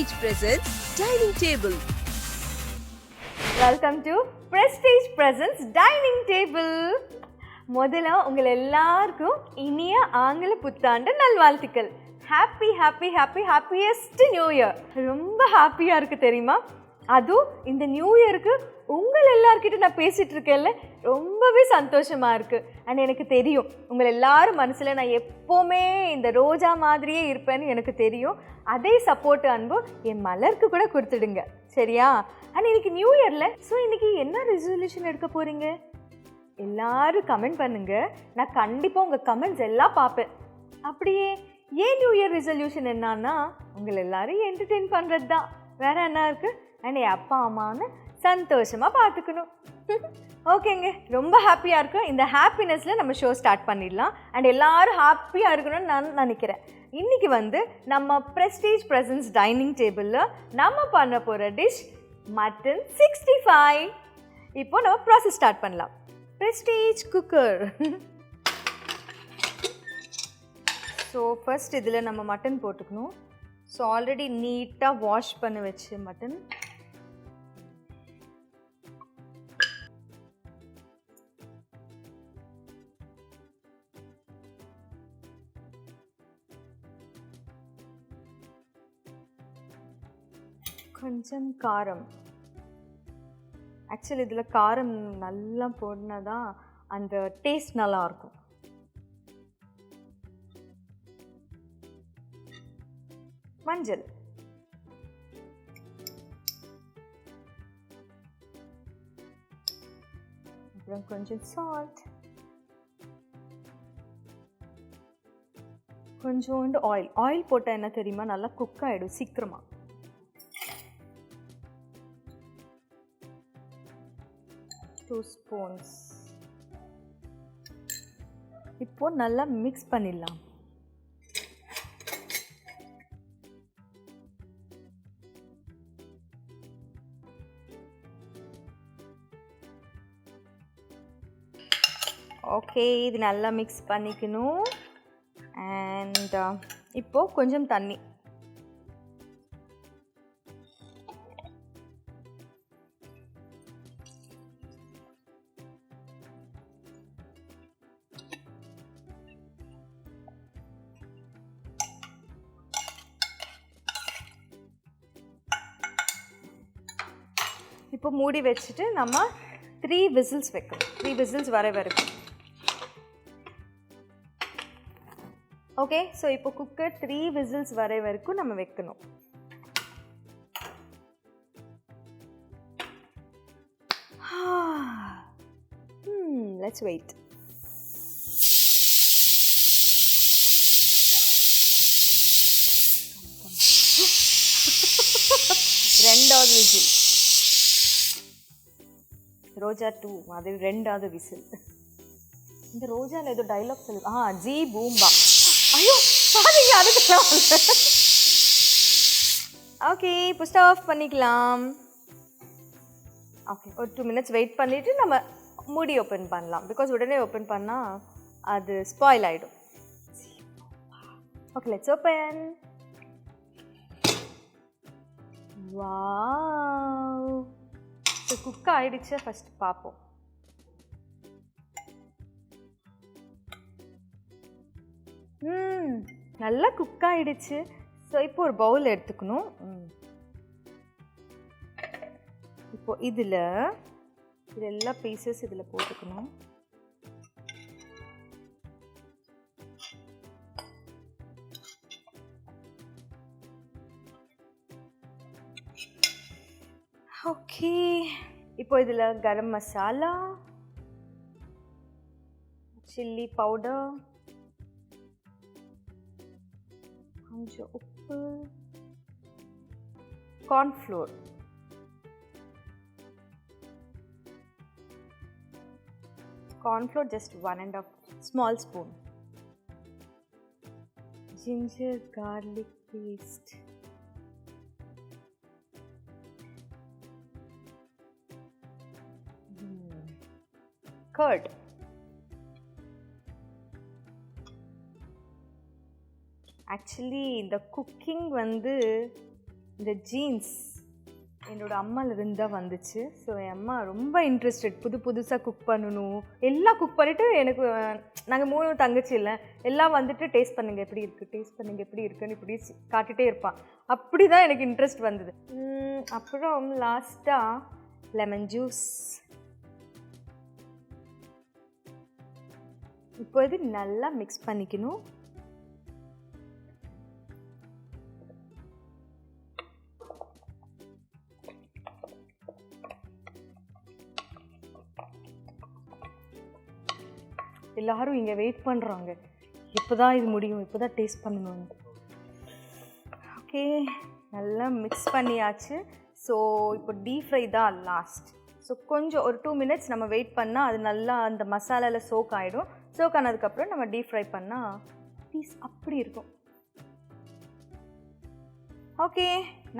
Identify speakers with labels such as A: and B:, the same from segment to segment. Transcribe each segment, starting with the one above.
A: Prestige presents Dining Table.
B: Welcome to Prestige Presents Dining Table. முதல்ல உங்கள் எல்லாருக்கும் இனிய ஆங்கில புத்தாண்டு நல்வாழ்த்துக்கள். Happiest new year. ரொம்ப ஹாப்பியாக இருக்குது தெரியுமா? அதுவும் இந்த நியூ இயருக்கு உங்கள் எல்லார்கிட்ட நான் பேசிகிட்டு இருக்கேன்ல, ரொம்பவே சந்தோஷமாக இருக்குது. அண்ட் எனக்கு தெரியும் உங்கள் எல்லாரும் மனசில் நான் எப்போவுமே இந்த ரோஜா மாதிரியே இருப்பேன்னு எனக்கு தெரியும். அதே சப்போர்ட் அன்பு என் மலருக்கு கூட கொடுத்துடுங்க, சரியா? அண்ட் இன்னைக்கு நியூ இயரில் இன்னைக்கு என்ன ரெசல்யூஷன் எடுக்க போகிறீங்க? எல்லாரும் கமெண்ட் பண்ணுங்க. நான் கண்டிப்பாக உங்கள் கமெண்ட்ஸ் எல்லாம் பார்ப்பேன். அப்படியே ஏன் நியூ இயர் ரெசல்யூஷன் என்னன்னா, உங்களை எல்லாரும் என்டர்டெயின் பண்ணுறது தான், வேற என்ன இருக்குது? அண்ட் என் அப்பா அம்மான்னு சந்தோஷமாக பார்த்துக்கணும். ஓகேங்க, ரொம்ப ஹாப்பியாக இருக்கும். இந்த ஹாப்பினஸில் நம்ம ஷோ ஸ்டார்ட் பண்ணிடலாம். அண்ட் எல்லாரும் ஹாப்பியாக இருக்கணும்னு நான் நினைக்கிறேன். இன்றைக்கி நம்ம ப்ரெஸ்டீஜ் ப்ரெசன்ஸ் டைனிங் டேபிளில் நம்ம பண்ண போகிற டிஷ் மட்டன் 65. இப்போ நம்ம ப்ராசஸ் ஸ்டார்ட் பண்ணலாம். Prestige cooker. ஸோ ஃபர்ஸ்ட் இதில் நம்ம மட்டன் போட்டுக்கணும். ஸோ ஆல்ரெடி நீட்டாக வாஷ் பண்ணி வச்சு மட்டன் கொஞ்சம் காரம். ஆக்சுவலி இதில் காரம் நல்லா போடுனா தான் அந்த டேஸ்ட் நல்லாயிருக்கும். மஞ்சள், அப்புறம் கொஞ்சம் சால்ட், கொஞ்சோண்டு ஆயில். ஆயில் போட்டால் என்ன தெரியுமா, நல்லா குக் ஆகிடும் சீக்கிரமாக. 2 ஸ்பூன்ஸ். இப்போ நல்லா மிக்ஸ் பண்ணிடலாம். ஓகே, இது நல்லா மிக்ஸ் பண்ணிக்கணும். அண்ட் இப்போது கொஞ்சம் தண்ணி. இப்போ மூடி வச்சுட்டு நம்ம 3 விசில்ஸ் வைக்கணும். 3 விசில்ஸ் வர வரைக்கும். ஓகே, ஸோ இப்போ குக்கர் 3 விசில்ஸ் வர வரைக்கும் நம்ம வைக்கணும். Let's wait. ரெண்டாவது விசில். ரோஜா 2 அது ரெண்டாவது விசில். இந்த ரோஜாவில் ஏதோ டைலாக் சொல்லு. ஜி பூம்பா. ஐயோ சாரிங்க, அதுக்கெல்லாம் ஓகே, இப்போ ஸ்டவ் ஆஃப் பண்ணிக்கலாம். ஓகே, ஒரு 2 மினிட்ஸ் வெயிட் பண்ணிவிட்டு நம்ம மூடி ஓப்பன் பண்ணலாம். பிகாஸ் உடனே ஓப்பன் பண்ணால் அது ஸ்பாயில் ஆகிடும். Okay, let's open. Wow, so cook ஆகிடுச்சு. ஃபஸ்ட்டு பார்ப்போம். நல்லா குக் ஆகிடுச்சு. ஸோ இப்போ ஒரு பவுல் எடுத்துக்கணும். இப்போ இதில் எல்லா பீசஸ் இதில் போட்டுக்கணும். ஓகே, இப்போ இதில் கரம் மசாலா, சில்லி பவுடர், கொஞ்சம் உப்பு, cornflour, just 1.5 small spoon, ginger garlic paste, curd, actually இந்த குக்கிங் இந்த ஜீன்ஸ் என்னோடய அம்மாவிலேருந்து தான் வந்துச்சு. ஸோ என் அம்மா ரொம்ப இன்ட்ரெஸ்டட் புதுசாக குக் பண்ணணும். எல்லாம் குக் பண்ணிவிட்டு எனக்கு நாங்கள் 3 தங்கச்சி இல்லை, எல்லாம் வந்துட்டு டேஸ்ட் பண்ணுங்கள் எப்படி இருக்குது, டேஸ்ட் பண்ணுங்கள் எப்படி இருக்குன்னு இப்படி காட்டிகிட்டே இருப்பான். அப்படி தான் எனக்கு இன்ட்ரெஸ்ட் வந்தது. அப்புறம் லாஸ்ட்டாக லெமன் ஜூஸ். இப்போ இது நல்லா மிக்ஸ் பண்ணிக்கணும். எல்லாரும் இங்கே வெயிட் பண்ணுறாங்க, இப்போ தான் இது முடியும், இப்போ தான் டேஸ்ட் பண்ணணும். ஓகே, நல்லா மிக்ஸ் பண்ணியாச்சு. ஸோ இப்போ டீப் ஃப்ரை தான் லாஸ்ட். ஸோ கொஞ்சம் ஒரு 2 minutes நம்ம வெயிட் பண்ணால் அது நல்லா அந்த மசாலாவில் சோக் ஆகிடும். சோக் ஆனதுக்கப்புறம் நம்ம டீப் ஃப்ரை பண்ணால் பீஸ் அப்படி இருக்கும். ஓகே,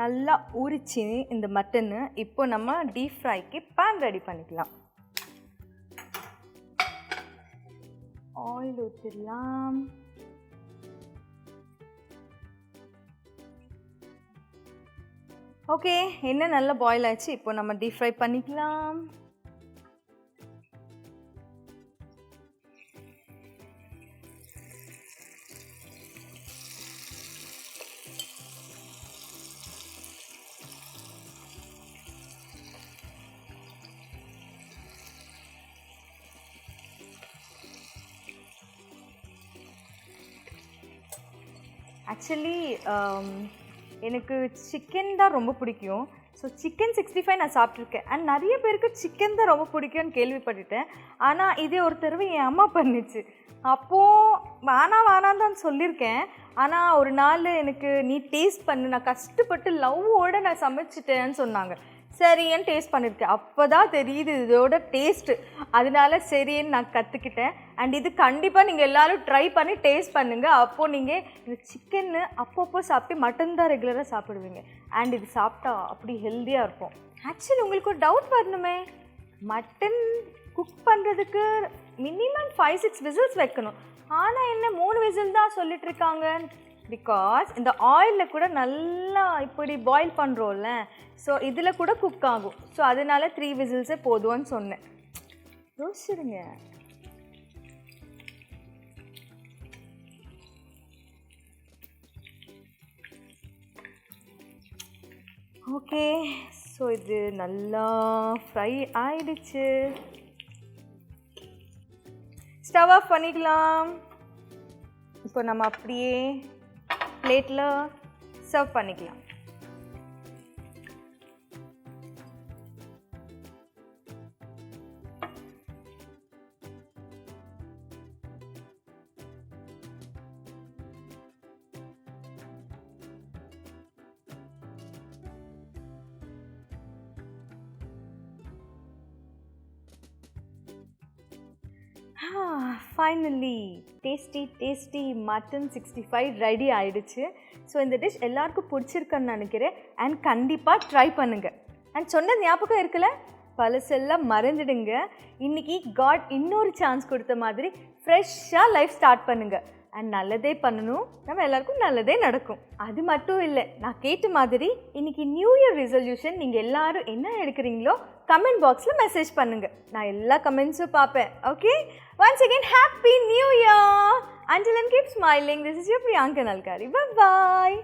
B: நல்லா ஊறிச்சு இந்த மட்டனு. இப்போ நம்ம டீப் ஃப்ரைக்கு பேன் ரெடி பண்ணிக்கலாம். ஆயில் ஊற்றிடலாம். ஓகே, எண்ணெய் நல்லா பாயில் ஆயிடுச்சு. இப்போ நம்ம டீப் ஃப்ரை பண்ணிக்கலாம். ஆக்சுவலி எனக்கு சிக்கன் தான் ரொம்ப பிடிக்கும். ஸோ சிக்கன் 65 நான் சாப்பிட்ருக்கேன். அண்ட் நிறைய பேருக்கு சிக்கன் தான் ரொம்ப பிடிக்கும்னு கேள்விப்பட்டுட்டேன். ஆனால் இதே ஒரு தடவை என் அம்மா பண்ணிச்சு. அப்போது வேணாம் தான் சொல்லியிருக்கேன். ஆனால் ஒரு நாள் எனக்கு நீ டேஸ்ட் பண்ணு, நான் கஷ்டப்பட்டு லவ்வோடு நான் சமைச்சிட்டேன்னு சொன்னாங்க. சரின்னு டேஸ்ட் பண்ணியிருக்கேன். அப்போ தான் தெரியுது இதோட டேஸ்ட்டு. அதனால சரின்னு நான் கற்றுக்கிட்டேன். அண்ட் இது கண்டிப்பாக நீங்கள் எல்லோரும் ட்ரை பண்ணி டேஸ்ட் பண்ணுங்கள். அப்போது நீங்கள் இந்த சிக்கன்னு அப்பப்போ சாப்பிட்டு மட்டன் தான் ரெகுலராக சாப்பிடுவீங்க. அண்ட் இது சாப்பிட்டா அப்படி ஹெல்த்தியாக இருக்கும். ஆக்சுவலி உங்களுக்கு ஒரு டவுட் வரணுமே, மட்டன் குக் பண்ணுறதுக்கு மினிமம் 5-6 விசில்ஸ் வைக்கணும். ஆனால் என்ன 3 விசில் தான் சொல்லிட்டுருக்காங்க? பிகாஸ் இந்த ஆயிலில் கூட நல்லா இப்படி பாயில் பண்ணுறோம்ல, ஸோ இதில் கூட குக் ஆகும். ஸோ அதனால 3 விசில்ஸே போதும்னு சொன்னேன். யோசிச்சுடுங்க. ஓகே, ஸோ இது நல்லா ஃப்ரை ஆயிடுச்சு. ஸ்டவ் ஆஃப் பண்ணிக்கலாம். இப்போ நம்ம அப்படியே பிளேட்டில் சர்வ் பண்ணிக்கலாம். ஃபைனலி டேஸ்டி மட்டன் 65 ரெடி ஆயிடுச்சு. ஸோ இந்த டிஷ் எல்லாருக்கும் பிடிச்சிருக்குன்னு நினைக்கிறேன். அண்ட் கண்டிப்பாக ட்ரை பண்ணுங்கள். அண்ட் சொன்ன ஞாபகம் இருக்குல்ல, பழசெல்லாம் மறந்துடுங்க. இன்றைக்கி காட் இன்னொரு சான்ஸ் கொடுத்த மாதிரி ஃப்ரெஷ்ஷாக லைஃப் ஸ்டார்ட் பண்ணுங்கள். அண்ட் நல்லதே பண்ணணும், நம்ம எல்லாருக்கும் நல்லதே நடக்கும். அது மட்டும் இல்லை, நான் கேட்ட மாதிரி இன்றைக்கி நியூ இயர் ரெசல்யூஷன் நீங்கள் எல்லோரும் என்ன எடுக்கிறீங்களோ கமெண்ட் பாக்ஸில் மெசேஜ் பண்ணுங்கள். நான் எல்லா கமெண்ட்ஸும் பார்ப்பேன். Okay, once again happy new year. Until then keep smiling. This is your Priyanka Nalkari. Bye bye.